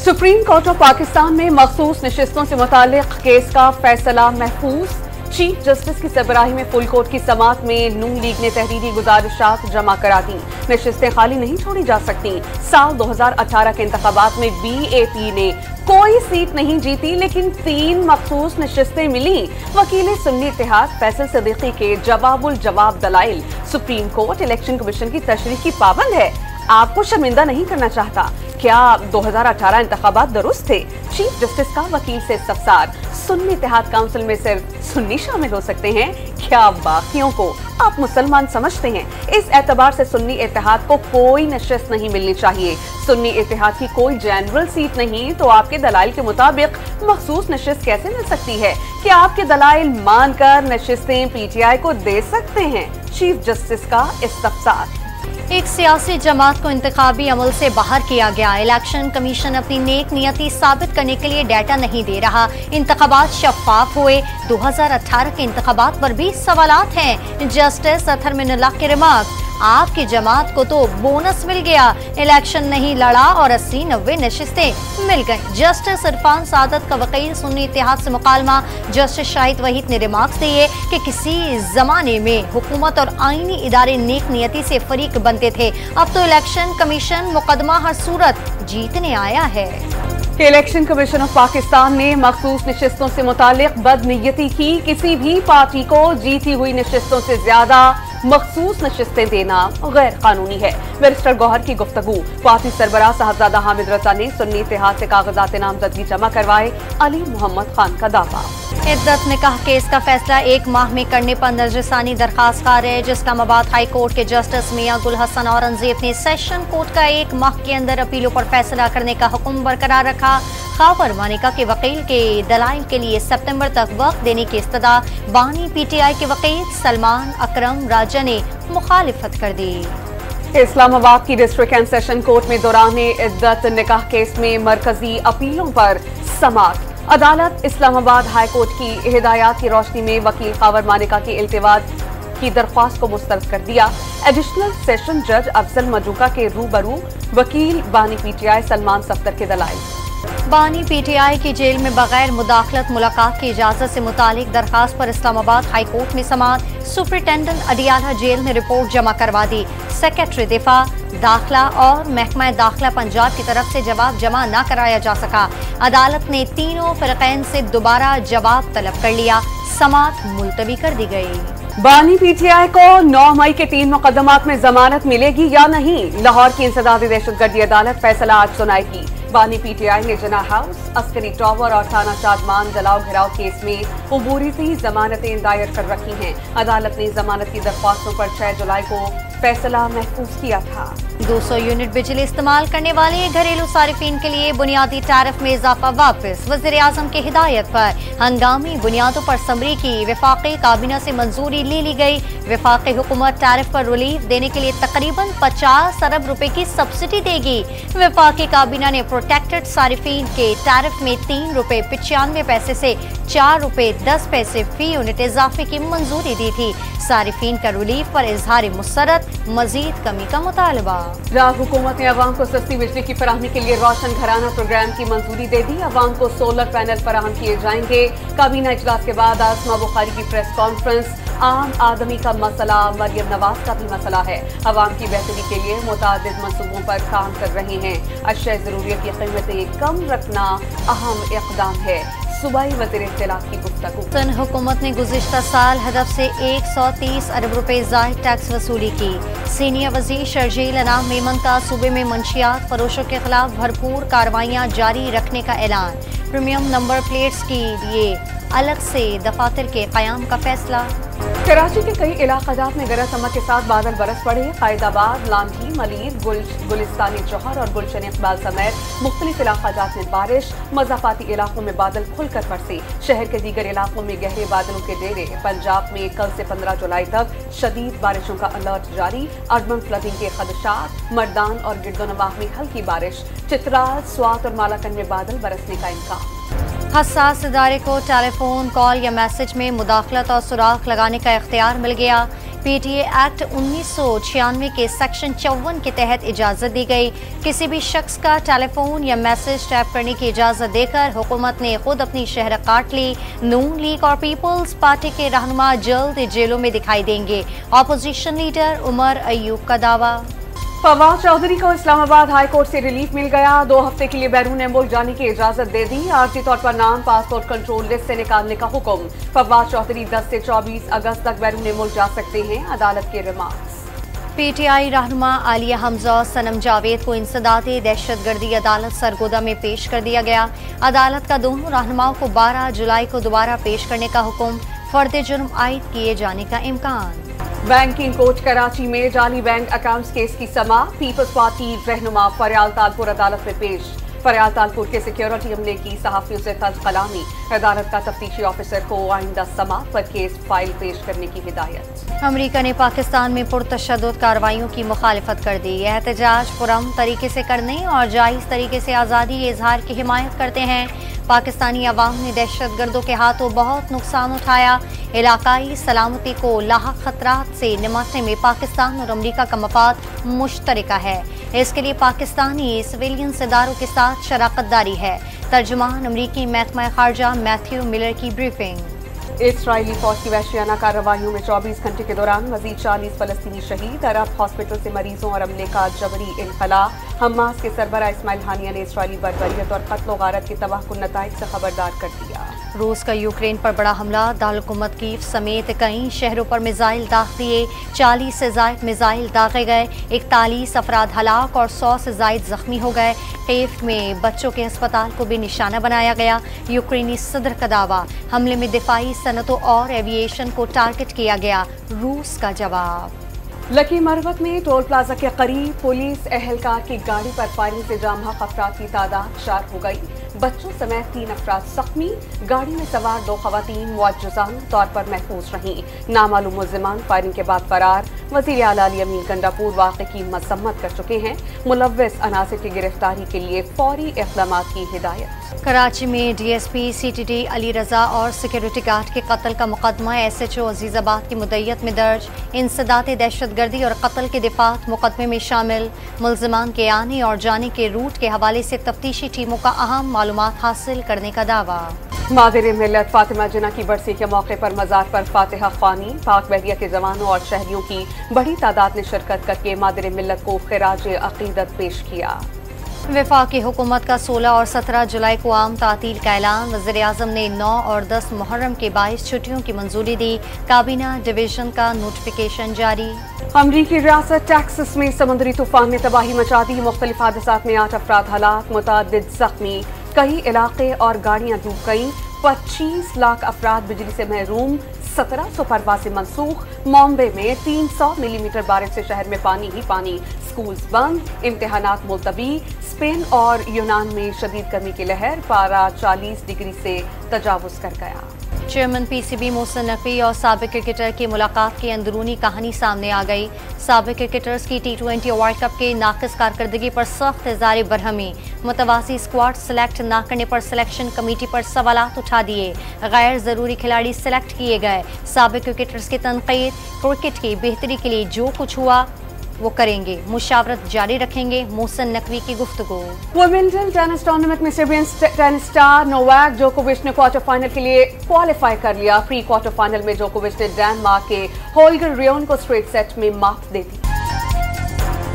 Supreme court of Pakistan में मखसूस नशिस्तों से मुतालिक केस का फैसला महफूज। चीफ जस्टिस की सरबराही में फुल कोर्ट की समाअत में नून लीग ने तहरीरी गुजारिशात जमा करा दी। नशिस्तें खाली नहीं छोड़ी जा सकती। साल 2018 के इंतखाबात में BAP ने कोई सीट नहीं जीती, लेकिन 3 मखसूस नशिस्तें मिली। वकील सुन्नी इत्तेहाद फैसल सिद्दीकी के जवाबुल जवाब दलाइल। सुप्रीम कोर्ट इलेक्शन कमीशन की तशरीह की पाबंद है, आपको शर्मिंदा नहीं करना चाहता। क्या 2018 इंतखाबात दुरुस्त थे? चीफ जस्टिस का वकील से इस्तफसार। सुन्नी इत्तेहाद काउंसिल में सिर्फ सुन्नी शामिल हो सकते हैं, क्या बाकियों को आप मुसलमान समझते हैं? इस एतबार से सुन्नी इत्तेहाद को कोई नशिस्त नहीं मिलनी चाहिए। सुन्नी इत्तेहाद की कोई जनरल सीट नहीं तो आपके दलाइल के मुताबिक मखसूस नशिस्त कैसे मिल सकती है? क्या आपके दलाइल मानकर नशिस्तें PTI को दे सकते हैं? चीफ जस्टिस का इस्तफसार। एक सियासी जमात को इंतखाबी अमल से बाहर किया गया। इलेक्शन कमीशन अपनी नेक नियति साबित करने के लिए डाटा नहीं दे रहा। इंतखाबात शफाफ हुए। 2018 के इंतखाबात पर भी सवालात हैं। जस्टिस अतहर मिनल्लाह के रिमार्क, आपकी जमात को तो बोनस मिल गया, इलेक्शन नहीं लड़ा और 80-90 नशिस्तें मिल गईं। जस्टिस इरफान सादत का वकील सुन्नी इत्तेहाद से मुकालमा। जस्टिस शाहिद वहीद ने रिमार्क्स दिए कि किसी जमाने में हुकूमत और आईनी इदारे नेक नियति से फरीक बनते थे, अब तो इलेक्शन कमीशन मुकदमा हर सूरत जीतने आया है। इलेक्शन कमीशन ऑफ पाकिस्तान ने मखसूस नशिस्तों से मुतालिक बदनीयती की। किसी भी पार्टी को जीती हुई नशिस्तों से ज्यादा मखसूस नशिस्तें देना गैर कानूनी है। बैरिस्टर गौहर की गुफ्तगू। पार्टी सरबराह साहबजादा हामिद रजा ने सुन्नी इत्तेहाद से कागजात नामजदगी जमा करवाए। अली मोहम्मद खान का दावा। इद्दत ने कहा केस का फैसला 1 माह में करने पर नजरसानी दरखास्त कार है। इस्लामाबाद हाई कोर्ट के जस्टिस मियां गुल हसन औरंगजेब ने सेशन कोर्ट का 1 माह के अंदर अपीलों पर फैसला करने का हुक्म बरकरार रखा। खावर मानिका के वकील के दलाइल के लिए सितंबर तक वक्त देने की इस्तदा बानी PTI के वकील सलमान अकरम राजा ने मुखालिफत कर दी। इस्लामाबाद की डिस्ट्रिक्ट एंड सेशन कोर्ट में दौरान इद्दत निकाह केस में मरकजी अपीलों पर समाअत। अदालत इस्लामाबाद हाई कोर्ट की हिदायत की रोशनी में वकील खावर मानिका की इल्तिवात की दरख्वास्त को मुस्तरद कर दिया। एडिशनल सेशन जज अफजल मजूका के रूबरू वकील बानी PTI सलमान सफ्तर के दलाइल। बानी PTI की जेल में बगैर मुदाखलत मुलाकात की इजाजत से मुतालिक दरखास्त पर इस्लामाबाद हाई कोर्ट में समाअत। सुपरिटेंडेंट अडियाला जेल ने रिपोर्ट जमा करवा दी। सेक्रेटरी दिफा दाखिला और महकमा दाखिला पंजाब की तरफ से जवाब जमा न कराया जा सका। अदालत ने तीनों फरीकैन से दोबारा जवाब तलब कर लिया। समाअत मुलतवी कर दी गई। बानी PTI को 9 मई के 3 मुकदमात में जमानत मिलेगी या नहीं? लाहौर की इंसदादी दहशतगर्दी अदालत फैसला आज सुनाएगी। बानी PTI ने जना हाउस, अस्करी टावर और थाना चादमान जलाओ घिराव केस में उबूरी जमानतें दायर कर रखी हैं। अदालत ने जमानत की दरख्वास्तों पर 6 जुलाई को फैसला महफूज किया था। 200 यूनिट बिजली इस्तेमाल करने वाले घरेलू सारिफिन के लिए बुनियादी टैरिफ में इजाफा वापस। वज़ीर आज़म की हिदायत पर हंगामी बुनियादों पर समरी की वफाकी काबीना से मंजूरी ले ली गई। वफाकी हुकूमत टैरिफ पर रिलीफ देने के लिए तकरीबन 50 अरब रुपए की सब्सिडी देगी। वफाकी काबीना ने प्रोटेक्टेड सारिफिन के टैरिफ में 3 रुपए 95 पैसे से 4 रुपए 10 पैसे फी यूनिट इजाफे की मंजूरी दी थी। सारिफिन का रिलीफ पर इजहार मुसरत मजीद कमी का मुतालबा। राव हुकूमत ने अवाम को सस्ती बिजली की फराहमी के लिए रोशन घराना प्रोग्राम की मंजूरी दे दी। अवाम को सोलर पैनल फराहम किए जाएंगे। काबीना इजलास के बाद आसमा बुखारी की प्रेस कॉन्फ्रेंस। आम आदमी का मसला मरियम नवाज का भी मसला है। अवाम की बेहतरी के लिए मुतादिद मंसूबों पर काम कर रहे हैं। अशिया ज़रूरियत की कीमतें कम रखना अहम इक़दाम है। सूबाई वज़ीर इत्तलात की गुफ्तगू। सन हुकूमत ने गुज़िश्ता साल हदफ से 130 अरब रुपए ज़ायद टैक्स वसूली की। सीनियर वज़ीर शर्जील अनाम मेमन का सूबे में मंशियात फरोशों के खिलाफ भरपूर कार्रवाइयाँ जारी रखने का ऐलान। प्रीमियम नंबर प्लेट्स के लिए अलग से दफातर के क़याम का फैसला। कराची के कई इलाक़ात में गरज चमक के साथ बादल बरस पड़े। कायदाबाद, लांधी, मलीर, गुलिस्तानी जौहर और गुलशन इकबाल समेत मुख्तलिफ इलाक़ात में बारिश। मज़ाफ़ाती इलाकों में बादल खुलकर बरसे। शहर के दीगर इलाकों में गहरे बादलों के डेरे। पंजाब में कल से 15 जुलाई तक शदीद बारिशों का अलर्ट जारी। अर्बन फ्लडिंग के खदशात। मर्दान और गिरदोनवाह में हल्की बारिश। चित्राल, स्वात और मालाकंड में बादल बरसने का इम्कान। हसास इदारे को टेलीफोन कॉल या मैसेज में मुदाखलत और सुराख लगाने का इख्तियार मिल गया। PTA एक्ट 1996 के सेक्शन 54 के तहत इजाज़त दी गई। किसी भी शख्स का टेलीफोन या मैसेज टैप करने की इजाज़त देकर हुकूमत ने खुद अपनी शहर काट ली। नून लीग और पीपल्स पार्टी के रहनुमा जल्द जेलों में दिखाई देंगे। अपोजिशन लीडर उमर अयूब का दावा। फवाद चौधरी को इस्लामाबाद हाई कोर्ट से रिलीफ मिल गया। 2 हफ्ते के लिए बैरून मुल्क जाने की इजाजत दे दी। आर्जी तौर पर नाम पासपोर्ट कंट्रोल लिस्ट से निकालने का हुक्म। फवाद चौधरी 10 से 24 अगस्त तक बैरून मुल्क जा सकते हैं। अदालत के रिमार्क्स। PTI रहनुमा आलिया हमजा और सनम जावेद को इंसदादे दहशतगर्दी अदालत सरगोदा में पेश कर दिया गया। अदालत का दोनों रहनुमाओं को 12 जुलाई को दोबारा पेश करने का हुक्म। फर्द जुर्म आयद किए जाने का इम्कान। बैंकिंग कोर्ट कराची में जाली बैंक अकाउंट्स केस की समा। पीपल्स पार्टी रहनुमा फरियाल तालपुर अदालत में पेश। फरियाल तालपुर के सिक्योरिटी अमले की सहाफियों से तल्ख कलामी। अदालत का तफ्तीशी ऑफिसर को आइंदा समाअत पर केस फाइल पेश करने की हिदायत। अमरीका ने पाकिस्तान में पुरतशद्दुद कार्रवाइयों की मुखालिफत कर दी। एहतजाज पुरअमन तरीके से करने और जायज़ तरीके से आज़ादी के इजहार की हिमायत करते हैं। पाकिस्तानी अवाम ने दहशतगर्दों के हाथों बहुत नुकसान उठाया। इलाकाई सलामती को लाहक खतरात से निमटने में पाकिस्तान और अमरीका का मफाद मुश्तरका है। इसके लिए पाकिस्तानी सिविलियन इदारों के साथ शराकत दारी है। तर्जुमान अमरीकी महकमा खारजा मैथ्यू मिलर की ब्रीफिंग। इसराइली फौज की वहशियाना कार्रवाइयों में 24 घंटे के दौरान मजीद 40 फलस्तीनी शहीद। अरब हॉस्पिटल से मरीजों और अमले का जबरी इनखला। हमास के सरबरा इस्माइल हानिया ने इसराइली बर्बरियत और कत्ल गारत के तबाहकुन नताइज से खबरदार कर दिया। रूस का यूक्रेन पर बड़ा हमला। दारुल-हुकूमत कीव समेत कई शहरों पर मिसाइल दाग दिए। 40 से जायद मिसाइल दागे गए। 41 अफराद हलाक और 100 से जायद जख्मी हो गए। कीव में बच्चों के अस्पताल को भी निशाना बनाया गया। यूक्रेनी सदर का दावा, हमले में दिफाई सनतों और एविएशन को टारगेट किया गया। रूस का जवाब। लकी मरवत में टोल प्लाजा के करीब पुलिस एहलकार की गाड़ी पर फायरिंग से जाम हक अफराद की तादाद 4 हो गई। बच्चों समेत 3 अफराद जख्मी। गाड़ी में सवार 2 खवातीन मुअज्जज़ाना तौर पर महफूज रहीं। नामालूम मुल्ज़िमान फायरिंग के बाद फरार। वज़ीर आला अली अमीन गंडापुर वाक़े की मज़म्मत कर चुके हैं। मुलव्विस अनासिर की गिरफ्तारी के लिए फौरी इक़दामात की हिदायत। कराची में DSP CTD अली रजा और सिक्योरिटी गार्ड के कत्ल का मुकदमा SHO अजीज़ाबाद की मुद्दत में दर्ज। इंसदाद दहशतगर्दी और कत्ल के दिफात मुकदमे में शामिल। मुल्ज़िमान के आने और जाने के रूट के हवाले से तफ्तीशी टीमों का अहम मालूमात हासिल करने का दावा। मादिर मिल्लत फातिमा जिन्ना की बरसी के मौके पर मज़ार पर फातिहा ख्वानी। पाक बहरिया के जवानों और शहरियों की बड़ी तादाद ने शिरकत करके मादिर मिल्लत को खिराज अकीदत पेश किया। वफाकी हुकूमत का 16 और 17 जुलाई को आम तातील का ऐलान। वज़ीर-ए-आज़म ने 9 और 10 मुहर्रम के 22 छुट्टियों की मंजूरी दी। काबीना डिवीजन का नोटिफिकेशन जारी। अमरीकी रियासत टेक्सास में समुद्री तूफान ने तबाही मचा दी। मुख्तलिफ हादसात में 8 अफराद हलाक, मुतअद्दिद जख्मी। कई इलाके और गाड़ियां डूब गईं। 25 लाख अफराद बिजली से महरूम। 1700 परवासें मनसूख। बॉम्बे में 300 मिलीमीटर बारिश से शहर में पानी ही पानी। स्कूल्स बंद। इम्तिहानात मुलतवी। स्पेन और यूनान में शदीद गर्मी की लहर। पारा 40 डिग्री से तजावुज कर गया। चेयरमैन PCB मोहसिन नकवी और साबिक क्रिकेटर की मुलाकात की अंदरूनी कहानी सामने आ गई। साबिक क्रिकेटर्स की T20 वर्ल्ड कप के नाकिस कारकर्दगी पर सख्त इज़हार बरहमी। मुतवाज़ी स्क्वाड सेलेक्ट न करने पर सिलेक्शन कमेटी पर सवालात उठा दिए। गैर ज़रूरी खिलाड़ी सेलेक्ट किए गए। साबिक क्रिकेटर्स की तनकीद, क्रिकेट की बेहतरी के लिए जो कुछ हुआ वो करेंगे, मुशावरत जारी रखेंगे। मोहसिन नकवी की गुफ्तगू। विंबलडन टेनिस टूर्नामेंट में सर्बियन टेनिस स्टार नोवाक जोकोविच ने क्वार्टर फाइनल के लिए क्वालिफाई कर लिया। प्री क्वार्टर फाइनल में जोकोविच ने डेनमार्क के होल्गर रियोन को स्ट्रेट सेट में मात दे दी।